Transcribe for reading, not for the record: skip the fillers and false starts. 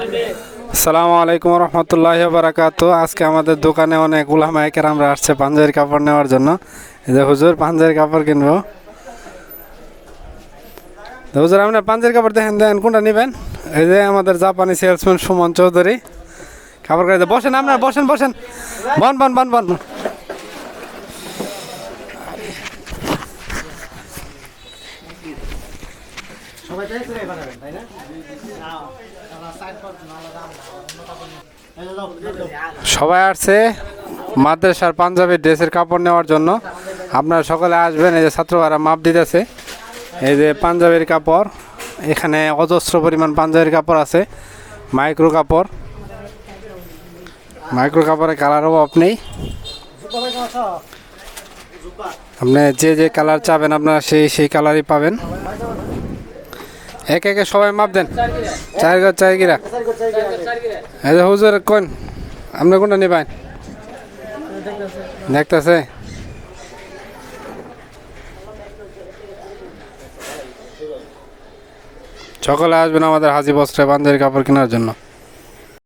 আসসালামু আলাইকুম রহমতুল্লাহি বারাকাতু। আজকে আমাদের দোকানে অনেক উলামায়ে কেরামরা আসছে পাঞ্জাবির কাপড় নেওয়ার জন্য। এই যে হুজুর পাঞ্জাবির কাপড় কিনবো। তো হুজুর আপনার পাঞ্জাবির কাপড় দেখেন কোনটা নেবেন? এই যে আমাদের জাপানি সেলসম্যান সুমন চৌধুরী কাপড় কাটে। বসেন আপনার, বসেন বসেন, বন বন বন বন। সবাই আসছে মাদ্রাসার পাঞ্জাবি ড্রেসের কাপড় নেওয়ার জন্য। আপনারা সকলে আসবেন। এই যে ছাত্ররা মাপ দিতেছে। এই যে পাঞ্জাবির কাপড়, এখানে অজস্র পরিমাণ পাঞ্জাবির কাপড় আছে। মাইক্রো কাপড়, মাইক্রো কাপড়ের কালার অভাব নেই। আপনি যে যে কালার চাবেন আপনারা সেই কালারই পাবেন। একে একে সবাই মাপ দেন। চার গিরা। এই যে হুজুর কোন আপনি কোনটা নেবেন? দেখতেছে। সকলে আসবেন আমাদের হাজি বস্ত্রে পাঞ্জাবির কাপড় কেনার জন্য।